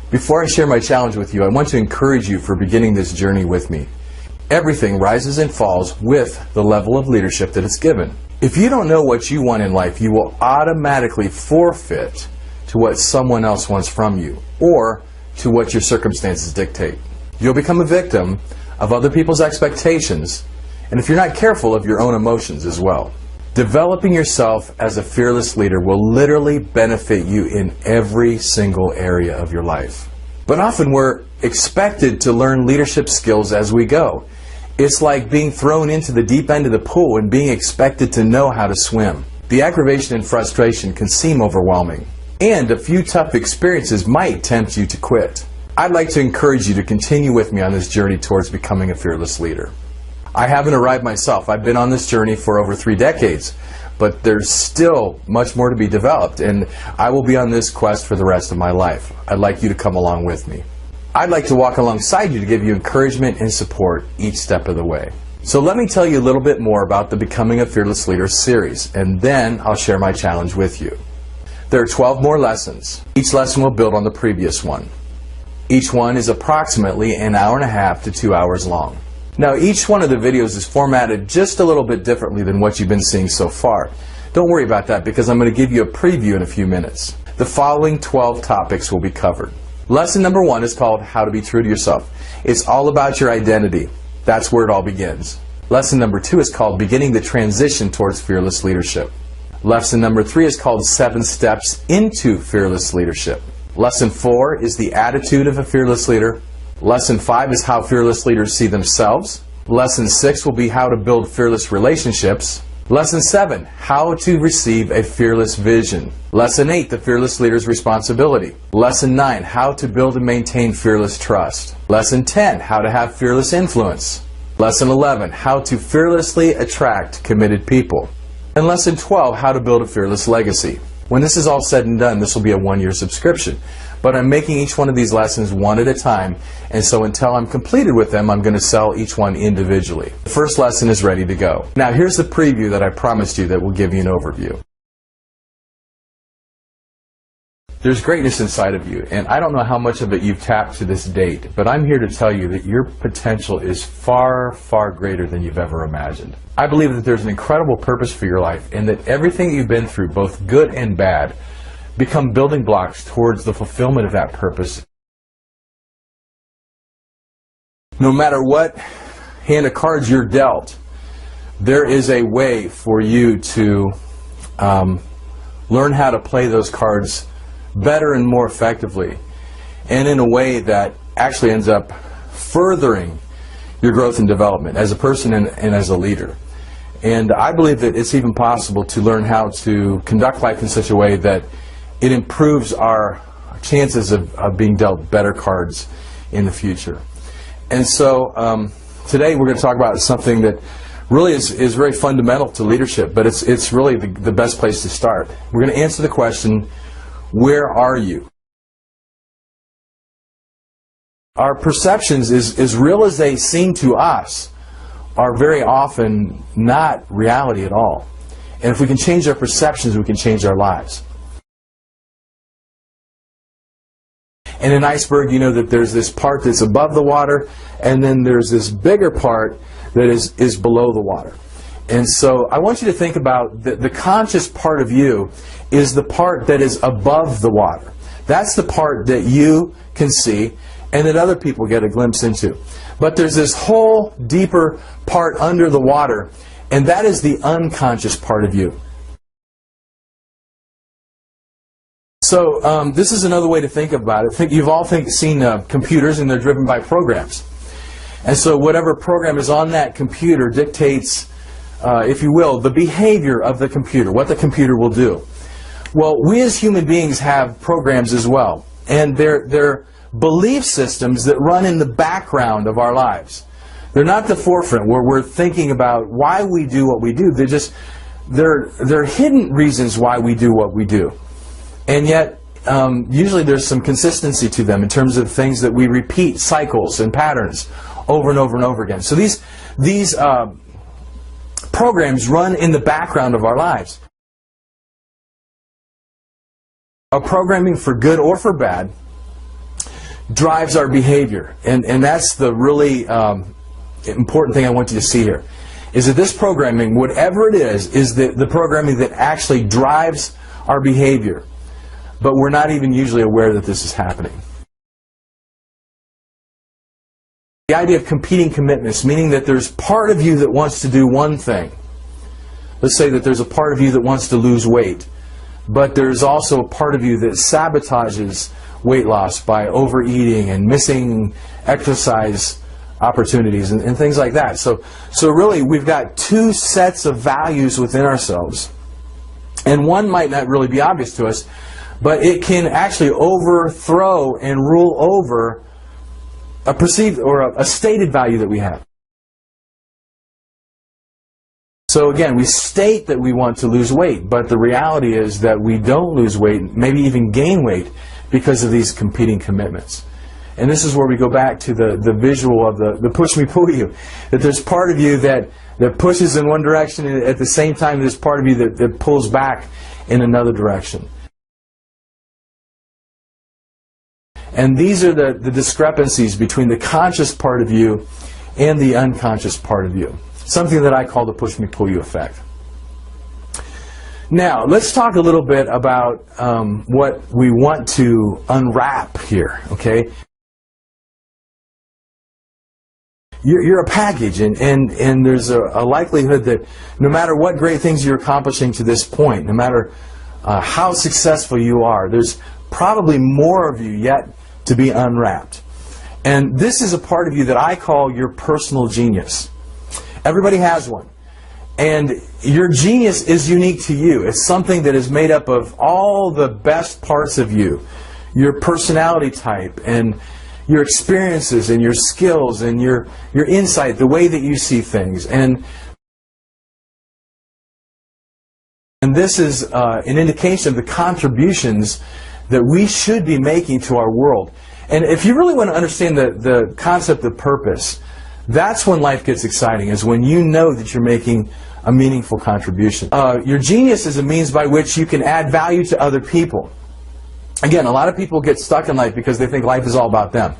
Before I share my challenge with you, I want to encourage you for beginning this journey with me. Everything rises and falls with the level of leadership that it's given. If you don't know what you want in life, you will automatically forfeit to what someone else wants from you, or to what your circumstances dictate. You'll become a victim of other people's expectations, and if you're not careful, of your own emotions as well. Developing yourself as a fearless leader will literally benefit you in every single area of your life. But often we're expected to learn leadership skills as we go. It's like being thrown into the deep end of the pool and being expected to know how to swim. The aggravation and frustration can seem overwhelming, and a few tough experiences might tempt you to quit. I'd like to encourage you to continue with me on this journey towards becoming a fearless leader. I haven't arrived myself. I've been on this journey for over 3 decades, but there's still much more to be developed, and I will be on this quest for the rest of my life. I'd like you to come along with me. I'd like to walk alongside you to give you encouragement and support each step of the way. So let me tell you a little bit more about the Becoming a Fearless Leader series, and then I'll share my challenge with you. There are 12 more lessons. Each lesson will build on the previous one. Each one is approximately an hour and a half to 2 hours long. Now, each one of the videos is formatted just a little bit differently than what you've been seeing so far. Don't worry about that, because I'm going to give you a preview in a few minutes. The following 12 topics will be covered. Lesson number 1 is called How to Be True to Yourself. It's all about your identity. That's where it all begins. Lesson number 2 is called Beginning the Transition Towards Fearless Leadership. Lesson number 3 is called 7 Steps into Fearless Leadership. Lesson 4 is the attitude of a fearless leader. Lesson 5 is how fearless leaders see themselves. Lesson 6 will be how to build fearless relationships. Lesson 7, how to receive a fearless vision. Lesson 8, the fearless leader's responsibility. Lesson 9, how to build and maintain fearless trust. Lesson 10, how to have fearless influence. Lesson 11, how to fearlessly attract committed people. And Lesson 12, how to build a fearless legacy. When this is all said and done, this will be a 1-year subscription. But I'm making each one of these lessons one at a time, and so until I'm completed with them, I'm going to sell each one individually. The first lesson is ready to go. Now here's the preview that I promised you that will give you an overview. There's greatness inside of you, and I don't know how much of it you've tapped to this date, but I'm here to tell you that your potential is far, far greater than you've ever imagined. I believe that there's an incredible purpose for your life, and that everything you've been through, both good and bad, become building blocks towards the fulfillment of that purpose. No matter what hand of cards you're dealt, there is a way for you to learn how to play those cards better and more effectively, and in a way that actually ends up furthering your growth and development as a person and as a leader. And I believe that it's even possible to learn how to conduct life in such a way that it improves our chances of being dealt better cards in the future. And so today we're going to talk about something that really is very fundamental to leadership, but it's really the best place to start. We're going to answer the question, where are you? Our perceptions, as real as they seem to us, are very often not reality at all. And if we can change our perceptions, we can change our lives. In an iceberg, you know that there's this part that's above the water, and then there's this bigger part that is below the water. And so I want you to think about the conscious part of you is the part that is above the water. That's the part that you can see and that other people get a glimpse into. But there's this whole deeper part under the water, and that is the unconscious part of you. So this is another way to think about it. You've all seen computers, and they're driven by programs. And so whatever program is on that computer dictates, if you will, the behavior of the computer, what the computer will do. Well, we as human beings have programs as well, and they're belief systems that run in the background of our lives. They're not the forefront where we're thinking about why we do what we do. They're hidden reasons why we do what we do. And yet, usually there's some consistency to them in terms of things that we repeat, cycles and patterns over and over and over again. So these programs run in the background of our lives. Our programming, for good or for bad, drives our behavior. And that's the really important thing I want you to see here. Is that this programming, whatever it is the programming that actually drives our behavior. But we're not even usually aware that this is happening. The idea of competing commitments, meaning that there's part of you that wants to do one thing. Let's say that there's a part of you that wants to lose weight, but there's also a part of you that sabotages weight loss by overeating and missing exercise opportunities and things like that. So really we've got two sets of values within ourselves. And one might not really be obvious to us, but it can actually overthrow and rule over a perceived or a stated value that we have. So again, we state that we want to lose weight, but the reality is that we don't lose weight, maybe even gain weight, because of these competing commitments. And this is where we go back to the visual of the push me pull you. That there's part of you that pushes in one direction, and at the same time there's part of you that pulls back in another direction. And these are the discrepancies between the conscious part of you and the unconscious part of you. Something that I call the push me pull you effect. Now, let's talk a little bit about what we want to unwrap here, okay? You're a package, and there's a likelihood that no matter what great things you're accomplishing to this point, no matter how successful you are, there's probably more of you yet to be unwrapped. And this is a part of you that I call your personal genius. Everybody has one. And your genius is unique to you. It's something that is made up of all the best parts of you. Your personality type and your experiences and your skills and your insight, the way that you see things. And this is an indication of the contributions that we should be making to our world. And if you really want to understand the concept of purpose, that's when life gets exciting, is when you know that you're making a meaningful contribution. Your genius is a means by which you can add value to other people. Again, a lot of people get stuck in life because they think life is all about them.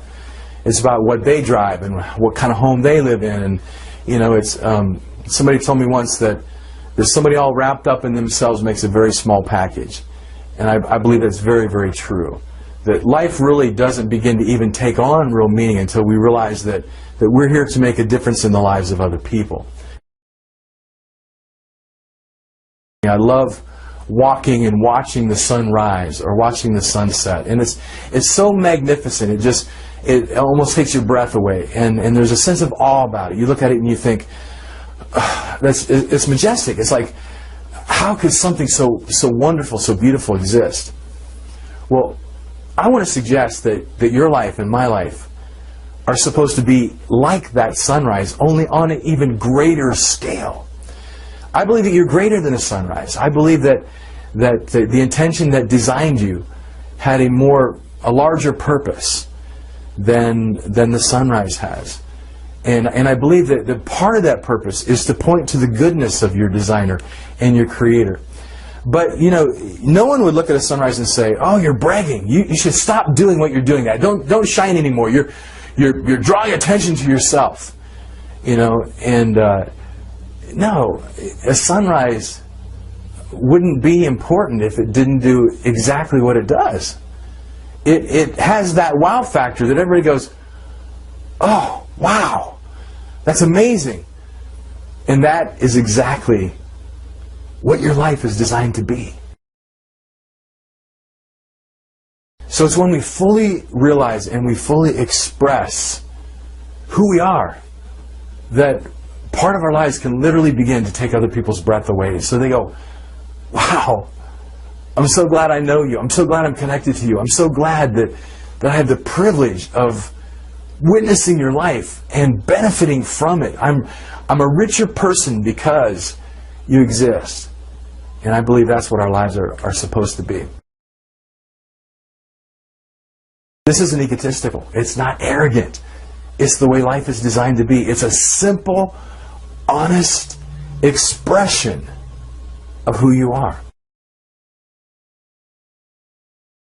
It's about what they drive and what kind of home they live in. And you know, it's somebody told me once that there's somebody all wrapped up in themselves makes a very small package. And I believe that's very, very true. That life really doesn't begin to even take on real meaning until we realize that we're here to make a difference in the lives of other people. I love walking and watching the sun rise or watching the sunset, and it's so magnificent. It almost takes your breath away, and there's a sense of awe about it. You look at it and you think, it's majestic. It's like, how could something so wonderful, so beautiful exist? Well, I want to suggest that your life and my life are supposed to be like that sunrise, only on an even greater scale. I believe that you're greater than a sunrise. I believe that the intention that designed you had a larger purpose than the sunrise has. And I believe that part of that purpose is to point to the goodness of your designer and your creator. But, you know, no one would look at a sunrise and say, oh, you're bragging. You should stop doing what you're doing. Don't shine anymore. You're drawing attention to yourself. You know, and no, a sunrise wouldn't be important if it didn't do exactly what it does. It has that wow factor that everybody goes, oh, wow, that's amazing. And that is exactly what your life is designed to be. So it's when we fully realize and we fully express who we are that part of our lives can literally begin to take other people's breath away. So they go, wow, I'm so glad I know you. I'm so glad I'm connected to you. I'm so glad that I have the privilege of witnessing your life and benefiting from it. I'm a richer person because you exist. And I believe that's what our lives are supposed to be. This isn't egotistical. It's not arrogant. It's the way life is designed to be. It's a simple, honest, expression of who you are.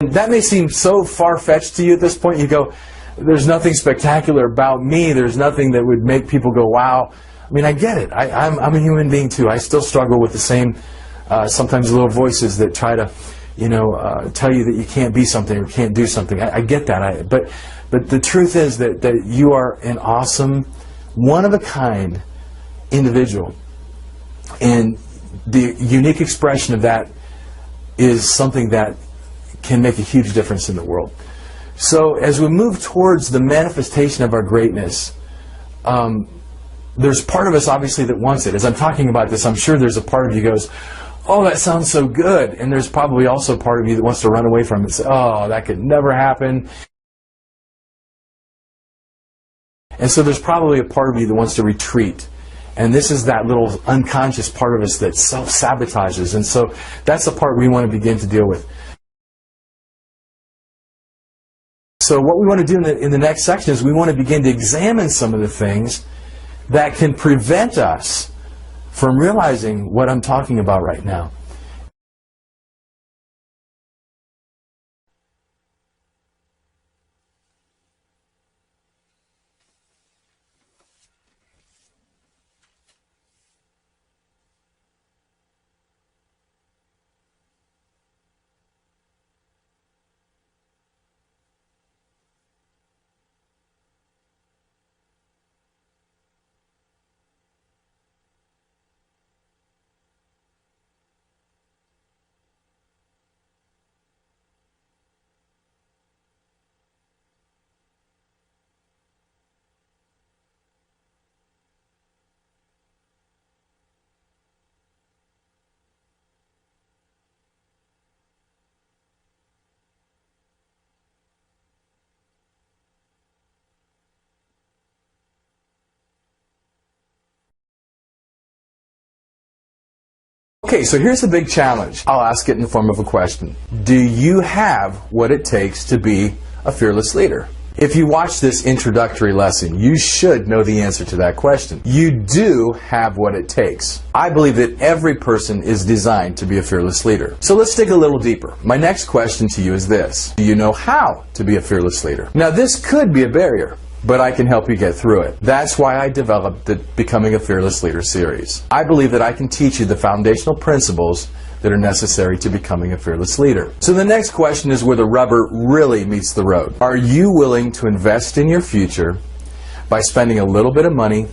That may seem so far-fetched to you at this point. You go, there's nothing spectacular about me. There's nothing that would make people go, wow. I mean, I get it. I'm a human being too. I still struggle with the same, sometimes little voices that try to, tell you that you can't be something or can't do something. I get that. But the truth is that you are an awesome, one-of-a-kind individual. And the unique expression of that is something that can make a huge difference in the world. So as we move towards the manifestation of our greatness, there's part of us obviously that wants it. As I'm talking about this, I'm sure there's a part of you goes, oh, that sounds so good. And there's probably also a part of you that wants to run away from it and say, oh, that could never happen. And so there's probably a part of you that wants to retreat. And this is that little unconscious part of us that self-sabotages. And so that's the part we want to begin to deal with. So what we want to do in the next section is we want to begin to examine some of the things that can prevent us from realizing what I'm talking about right now. Okay, so here's a big challenge. I'll ask it in the form of a question. Do you have what it takes to be a fearless leader? If you watch this introductory lesson, you should know the answer to that question. You do have what it takes. I believe that every person is designed to be a fearless leader. So let's dig a little deeper. My next question to you is this. Do you know how to be a fearless leader? Now, this could be a barrier, but I can help you get through it. That's why I developed the Becoming a Fearless Leader series. I believe that I can teach you the foundational principles that are necessary to becoming a fearless leader. So the next question is where the rubber really meets the road. Are you willing to invest in your future by spending a little bit of money,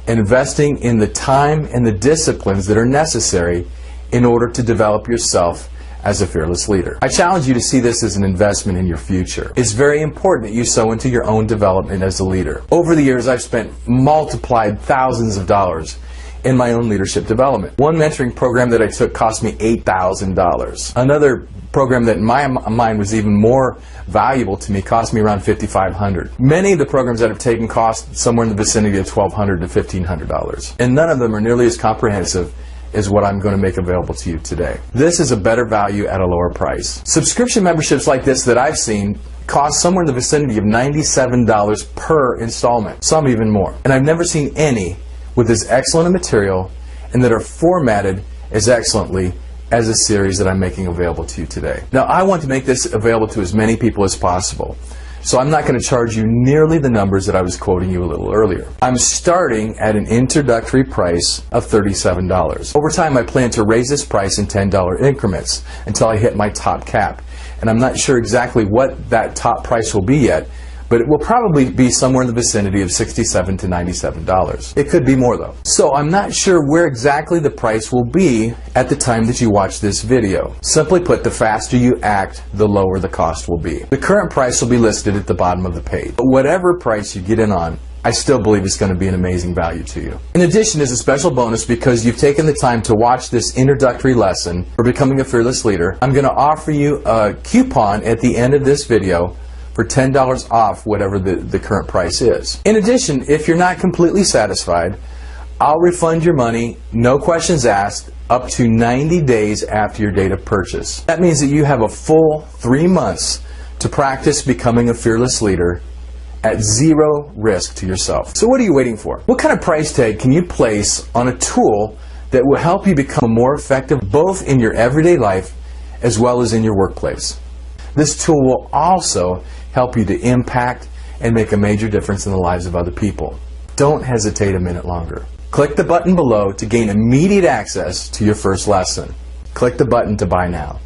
investing in the time and the disciplines that are necessary in order to develop yourself as a fearless leader? I challenge you to see this as an investment in your future. It's very important that you sow into your own development as a leader. Over the years, I've spent multiplied thousands of dollars in my own leadership development. One mentoring program that I took cost me $8,000. Another program that in my mind was even more valuable to me cost me around $5,500. Many of the programs that I've taken cost somewhere in the vicinity of $1,200 to $1,500. And none of them are nearly as comprehensive as what I'm going to make available to you today. This is a better value at a lower price. Subscription memberships like this that I've seen cost somewhere in the vicinity of $97 per installment, some even more. And I've never seen any with as excellent a material and that are formatted as excellently as a series that I'm making available to you today. Now, I want to make this available to as many people as possible. So I'm not going to charge you nearly the numbers that I was quoting you a little earlier. I'm starting at an introductory price of $37. Over time, I plan to raise this price in $10 increments until I hit my top cap. And I'm not sure exactly what that top price will be yet, but it will probably be somewhere in the vicinity of $67 to $97. It could be more though. So I'm not sure where exactly the price will be at the time that you watch this video. Simply put, the faster you act, the lower the cost will be. The current price will be listed at the bottom of the page. But whatever price you get in on, I still believe it's going to be an amazing value to you. In addition, as a special bonus, because you've taken the time to watch this introductory lesson for Becoming a Fearless Leader, I'm going to offer you a coupon at the end of this video for $10 off whatever the current price is. In addition, if you're not completely satisfied, I'll refund your money, no questions asked, up to 90 days after your date of purchase. That means that you have a full 3 months to practice becoming a fearless leader at zero risk to yourself. So what are you waiting for? What kind of price tag can you place on a tool that will help you become more effective both in your everyday life as well as in your workplace. This tool will also help you to impact and make a major difference in the lives of other people. Don't hesitate a minute longer. Click the button below to gain immediate access to your first lesson. Click the button to buy now.